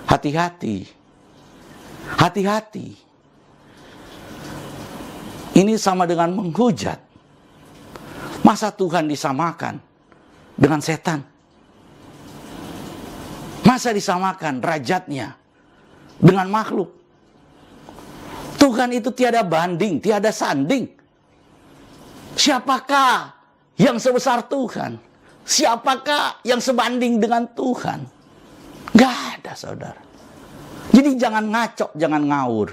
hati-hati. Hati-hati. Ini sama dengan menghujat. Masa Tuhan disamakan dengan setan? Masa disamakan derajatnya dengan makhluk? Tuhan itu tiada banding, tiada sanding. Siapakah yang sebesar Tuhan? Siapakah yang sebanding dengan Tuhan? Gak ada, saudara. Jadi jangan ngaco, jangan ngawur.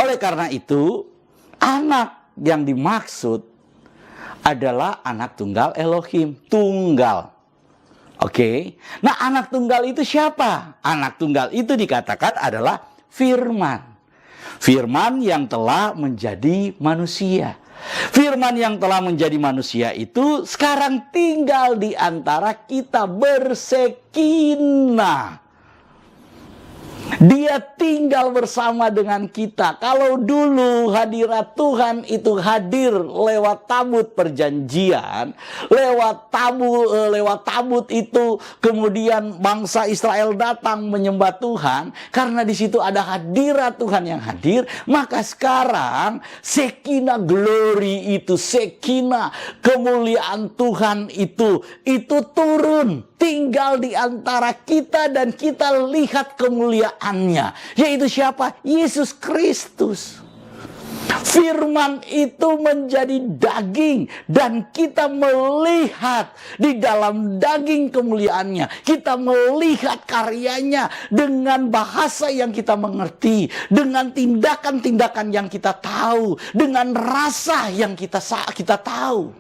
Oleh karena itu, anak yang dimaksud adalah anak tunggal Elohim. Tunggal. Oke. Nah, anak tunggal itu siapa? Anak tunggal itu dikatakan adalah firman. Firman yang telah menjadi manusia. Firman yang telah menjadi manusia itu sekarang tinggal di antara kita, bersekinah. Dia tinggal bersama dengan kita. Kalau dulu hadirat Tuhan itu hadir lewat tabut perjanjian, lewat tabut itu kemudian bangsa Israel datang menyembah Tuhan, karena di situ ada hadirat Tuhan yang hadir, maka sekarang Shekinah glory itu, Shekinah kemuliaan Tuhan itu turun, tinggal di antara kita, dan kita lihat kemuliaannya. Yaitu siapa? Yesus Kristus. Firman itu menjadi daging, dan kita melihat di dalam daging kemuliaannya. Kita melihat karyanya dengan bahasa yang kita mengerti, dengan tindakan-tindakan yang kita tahu, dengan rasa yang kita tahu.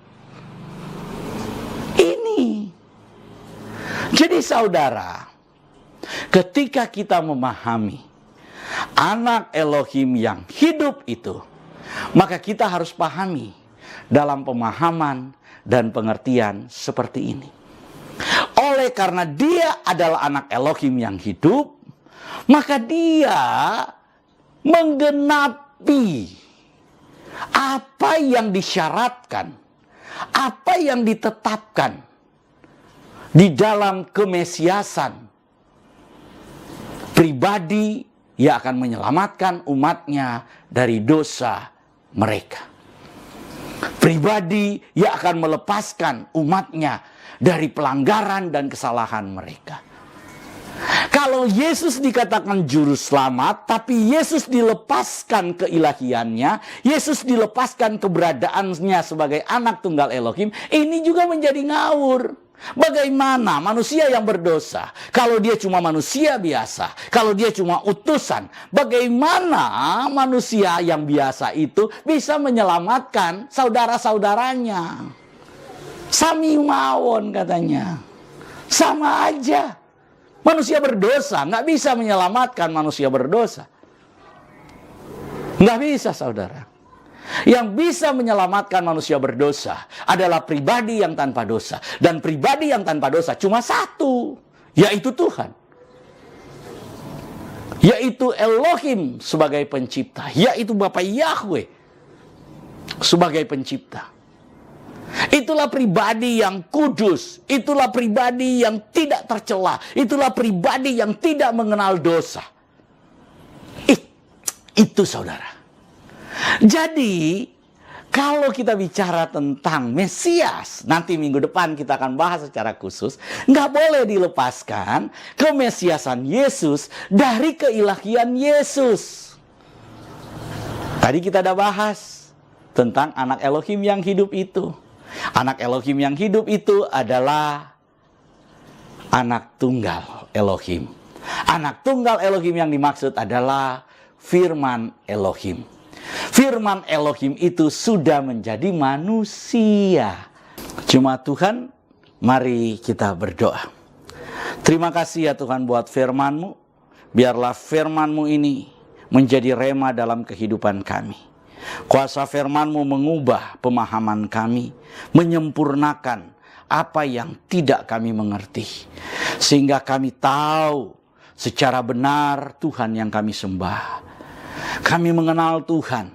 Ini. Jadi saudara, ketika kita memahami anak Elohim yang hidup itu, maka kita harus pahami dalam pemahaman dan pengertian seperti ini. Oleh karena dia adalah anak Elohim yang hidup, maka dia menggenapi apa yang disyaratkan, apa yang ditetapkan di dalam kemesiasan Pribadi yang akan menyelamatkan umatnya dari dosa mereka. Pribadi yang akan melepaskan umatnya dari pelanggaran dan kesalahan mereka. Kalau Yesus dikatakan juru selamat, tapi Yesus dilepaskan keilahiannya, Yesus dilepaskan keberadaannya sebagai anak tunggal Elohim, ini juga menjadi ngawur. Bagaimana manusia yang berdosa, kalau dia cuma manusia biasa, kalau dia cuma utusan, bagaimana manusia yang biasa itu bisa menyelamatkan saudara-saudaranya? Sami mawon katanya. Sama aja. Manusia berdosa nggak bisa menyelamatkan manusia berdosa. Nggak bisa, saudara. Yang bisa menyelamatkan manusia berdosa adalah pribadi yang tanpa dosa. Dan pribadi yang tanpa dosa cuma satu, yaitu Tuhan. Yaitu Elohim sebagai pencipta. Yaitu Bapa Yahweh sebagai pencipta. Itulah pribadi yang kudus. Itulah pribadi yang tidak tercela. Itulah pribadi yang tidak mengenal dosa. Itu, saudara. Jadi, kalau kita bicara tentang Mesias, nanti minggu depan kita akan bahas secara khusus, nggak boleh dilepaskan kemesiasan Yesus dari keilahian Yesus. Tadi kita udah bahas tentang anak Elohim yang hidup itu. Anak Elohim yang hidup itu adalah anak tunggal Elohim. Anak tunggal Elohim yang dimaksud adalah firman Elohim. Firman Elohim itu sudah menjadi manusia. Cuma Tuhan, mari kita berdoa. Terima kasih ya Tuhan buat firman-Mu. Biarlah firman-Mu ini menjadi rema dalam kehidupan kami. Kuasa firman-Mu mengubah pemahaman kami, menyempurnakan apa yang tidak kami mengerti. Sehingga kami tahu secara benar Tuhan yang kami sembah. Kami mengenal Tuhan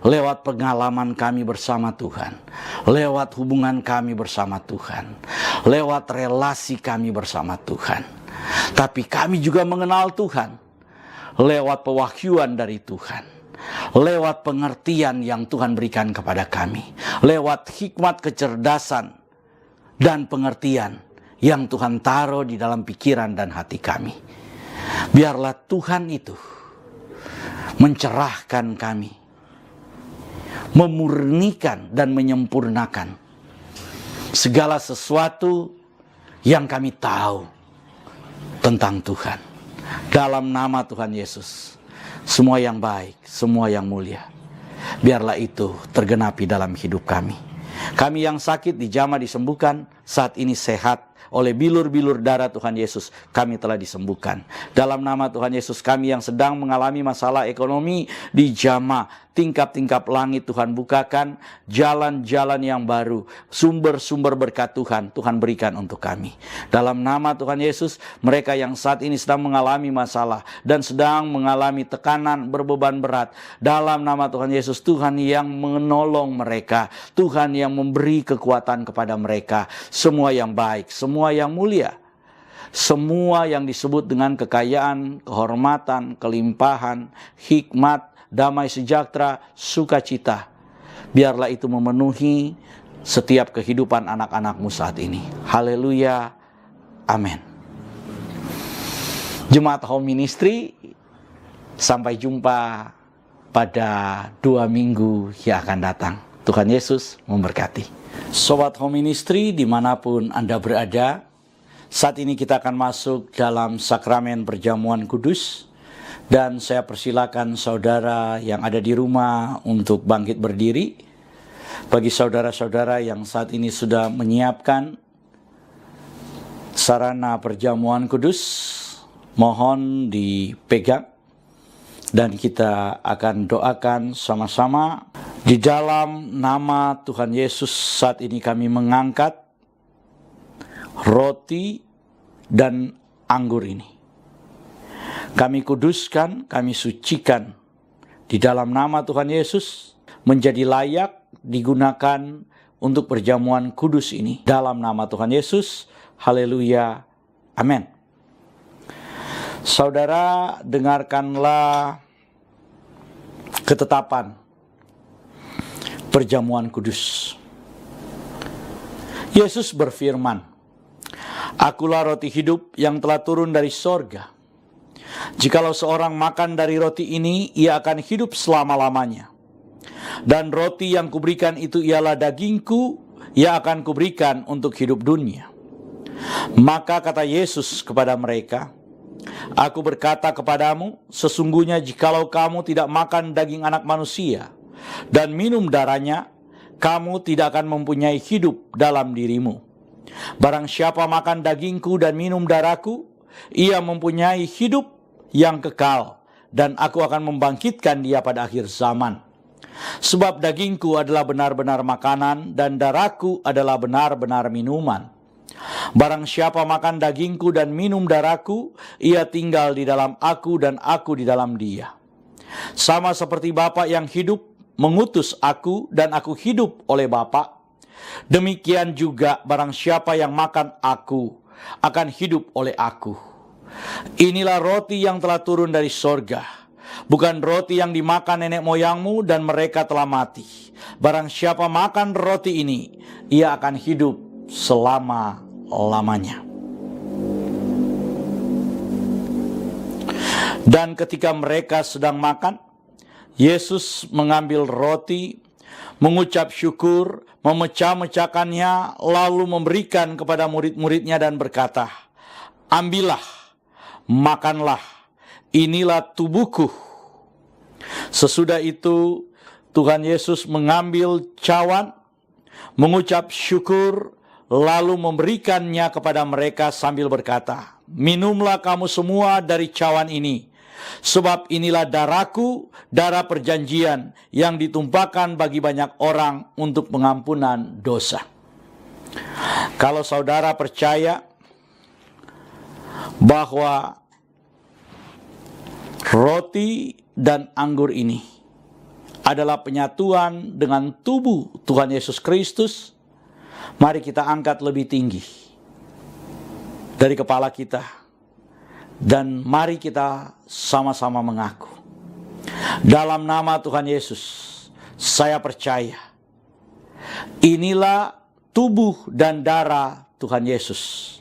lewat pengalaman kami bersama Tuhan, lewat hubungan kami bersama Tuhan, lewat relasi kami bersama Tuhan. Tapi kami juga mengenal Tuhan lewat pewahyuan dari Tuhan, lewat pengertian yang Tuhan berikan kepada kami, lewat hikmat kecerdasan dan pengertian yang Tuhan taruh di dalam pikiran dan hati kami. Biarlah Tuhan itu mencerahkan kami, memurnikan dan menyempurnakan segala sesuatu yang kami tahu tentang Tuhan. Dalam nama Tuhan Yesus, semua yang baik, semua yang mulia, biarlah itu tergenapi dalam hidup kami. Kami yang sakit dijamah disembuhkan, saat ini sehat. Oleh bilur-bilur darah Tuhan Yesus, kami telah disembuhkan. Dalam nama Tuhan Yesus, kami yang sedang mengalami masalah ekonomi dijamah. Tingkap-tingkap langit Tuhan bukakan, jalan-jalan yang baru, sumber-sumber berkat Tuhan, Tuhan berikan untuk kami. Dalam nama Tuhan Yesus, mereka yang saat ini sedang mengalami masalah dan sedang mengalami tekanan berbeban berat, dalam nama Tuhan Yesus, Tuhan yang menolong mereka, Tuhan yang memberi kekuatan kepada mereka, semua yang baik, semua yang mulia, semua yang disebut dengan kekayaan, kehormatan, kelimpahan, hikmat, damai sejahtera, sukacita, biarlah itu memenuhi setiap kehidupan anak-anak-Mu saat ini. Haleluya, amin. Jemaat Home Ministry, sampai jumpa pada 2 minggu yang akan datang. Tuhan Yesus memberkati. Sobat Home Ministry dimanapun Anda berada, saat ini kita akan masuk dalam sakramen perjamuan kudus. Dan saya persilakan saudara yang ada di rumah untuk bangkit berdiri. Bagi saudara-saudara yang saat ini sudah menyiapkan sarana perjamuan kudus, mohon dipegang. Dan kita akan doakan sama-sama. Di dalam nama Tuhan Yesus, saat ini kami mengangkat roti dan anggur ini. Kami kuduskan, kami sucikan di dalam nama Tuhan Yesus, menjadi layak digunakan untuk perjamuan kudus ini. Dalam nama Tuhan Yesus, haleluya, amin. Saudara, dengarkanlah ketetapan perjamuan kudus. Yesus berfirman, "Akulah roti hidup yang telah turun dari sorga. Jikalau seorang makan dari roti ini, ia akan hidup selama-lamanya. Dan roti yang kuberikan itu ialah dagingku, ia akan kuberikan untuk hidup dunia." Maka kata Yesus kepada mereka, "Aku berkata kepadamu, sesungguhnya jikalau kamu tidak makan daging anak manusia dan minum darahnya, kamu tidak akan mempunyai hidup dalam dirimu. Barang siapa makan dagingku dan minum darahku, ia mempunyai hidup yang kekal, dan aku akan membangkitkan dia pada akhir zaman. Sebab dagingku adalah benar-benar makanan, dan darahku adalah benar-benar minuman. Barang siapa makan dagingku dan minum darahku, ia tinggal di dalam aku dan aku di dalam dia. Sama seperti Bapa yang hidup mengutus aku dan aku hidup oleh Bapa, demikian juga barang siapa yang makan aku akan hidup oleh aku. Inilah roti yang telah turun dari sorga, bukan roti yang dimakan nenek moyangmu dan mereka telah mati. Barang siapa makan roti ini, ia akan hidup selama-lamanya." Dan ketika mereka sedang makan, Yesus mengambil roti, mengucap syukur, memecah-mecahkannya, lalu memberikan kepada murid-muridnya dan berkata, "Ambillah, makanlah, inilah tubuhku." Sesudah itu Tuhan Yesus mengambil cawan, mengucap syukur, lalu memberikannya kepada mereka sambil berkata, "Minumlah kamu semua dari cawan ini, sebab inilah darahku, darah perjanjian yang ditumpahkan bagi banyak orang untuk pengampunan dosa." Kalau saudara percaya bahwa roti dan anggur ini adalah penyatuan dengan tubuh Tuhan Yesus Kristus, mari kita angkat lebih tinggi dari kepala kita, dan mari kita sama-sama mengaku, "Dalam nama Tuhan Yesus, saya percaya inilah tubuh dan darah Tuhan Yesus.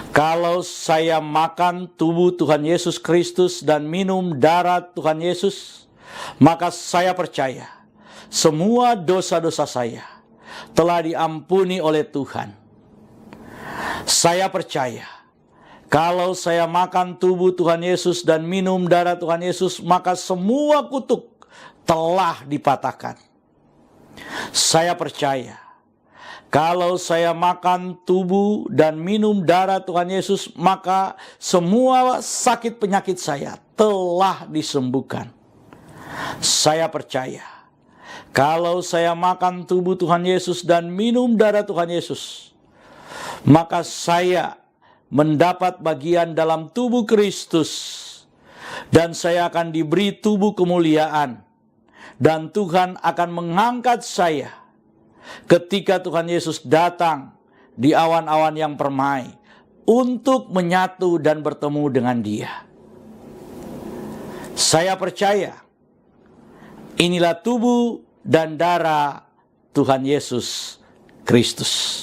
Kalau saya makan tubuh Tuhan Yesus Kristus dan minum darah Tuhan Yesus, maka saya percaya semua dosa-dosa saya telah diampuni oleh Tuhan. Saya percaya kalau saya makan tubuh Tuhan Yesus dan minum darah Tuhan Yesus, maka semua kutuk telah dipatahkan. Saya percaya kalau saya makan tubuh dan minum darah Tuhan Yesus, maka semua sakit penyakit saya telah disembuhkan. Saya percaya kalau saya makan tubuh Tuhan Yesus dan minum darah Tuhan Yesus, maka saya mendapat bagian dalam tubuh Kristus, dan saya akan diberi tubuh kemuliaan, dan Tuhan akan mengangkat saya ketika Tuhan Yesus datang di awan-awan yang permai untuk menyatu dan bertemu dengan Dia. Saya percaya inilah tubuh dan darah Tuhan Yesus Kristus.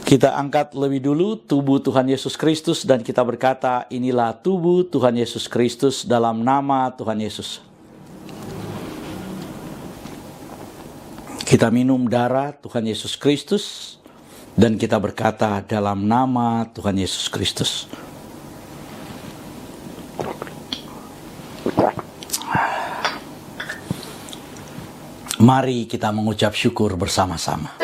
Kita angkat lebih dulu tubuh Tuhan Yesus Kristus dan kita berkata, inilah tubuh Tuhan Yesus Kristus dalam nama Tuhan Yesus. Kita minum darah Tuhan Yesus Kristus dan kita berkata dalam nama Tuhan Yesus Kristus. Mari kita mengucap syukur bersama-sama.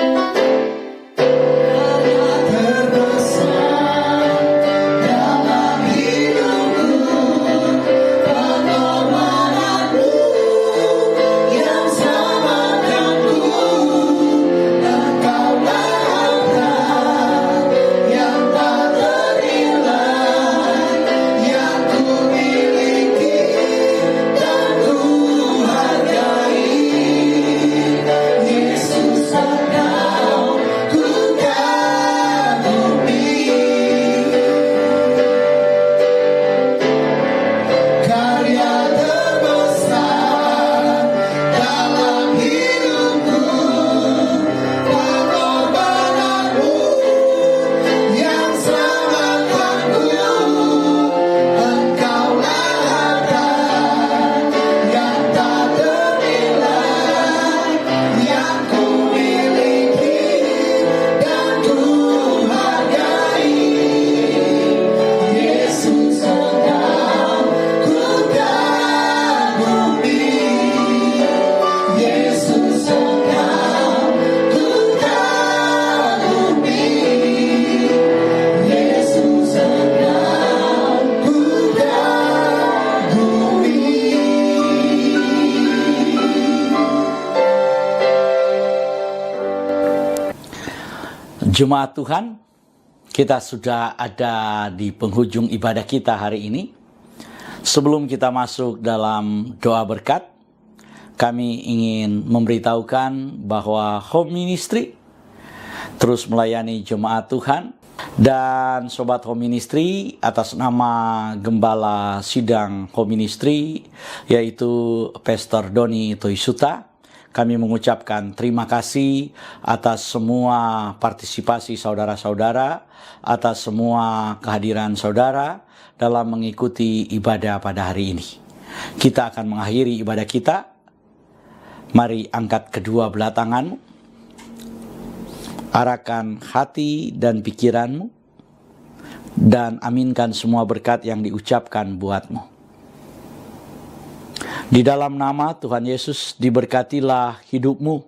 Yesus akan
Jemaat Tuhan, kita sudah ada di penghujung ibadah kita hari ini. Sebelum kita masuk dalam doa berkat, kami ingin memberitahukan bahwa Home Ministry terus melayani jemaat Tuhan. Dan Sobat Home Ministry, atas nama Gembala Sidang Home Ministry, yaitu Pastor Doni Toisuta, kami mengucapkan terima kasih atas semua partisipasi saudara-saudara, atas semua kehadiran saudara dalam mengikuti ibadah pada hari ini. Kita akan mengakhiri ibadah kita. Mari angkat kedua belah tanganmu. Arahkan hati dan pikiranmu, dan aminkan semua berkat yang diucapkan buatmu. Di dalam nama Tuhan Yesus, diberkatilah hidupmu,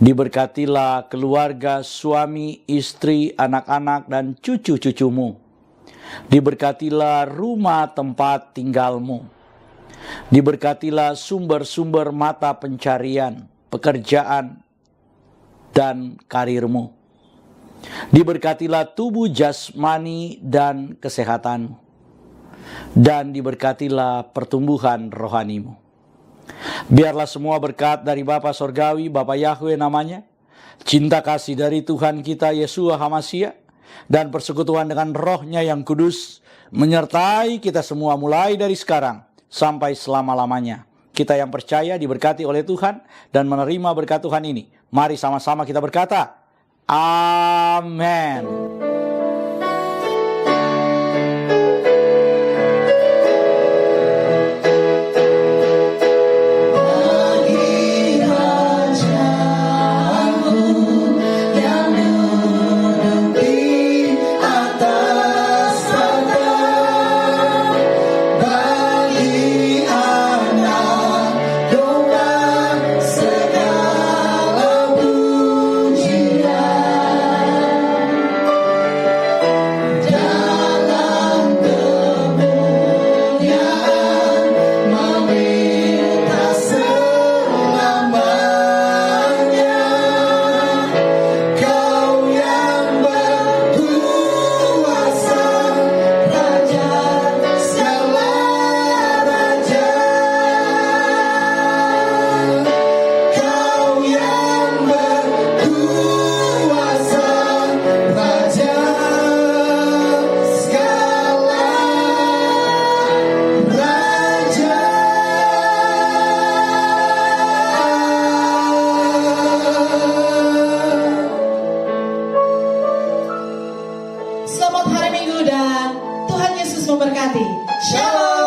diberkatilah keluarga, suami, istri, anak-anak, dan cucu-cucumu. Diberkatilah rumah tempat tinggalmu, diberkatilah sumber-sumber mata pencarian, pekerjaan, dan karirmu. Diberkatilah tubuh jasmani dan kesehatanmu. Dan diberkatilah pertumbuhan rohanimu. Biarlah semua berkat dari Bapa Sorgawi, Bapa Yahweh namanya, cinta kasih dari Tuhan kita Yeshua HaMashiach, dan persekutuan dengan Roh-Nya yang kudus, menyertai kita semua mulai dari sekarang sampai selama-lamanya. Kita yang percaya diberkati oleh Tuhan dan menerima berkat Tuhan ini. Mari sama-sama kita berkata, amin.
Selamat hari Minggu dan Tuhan Yesus memberkati. Shalom.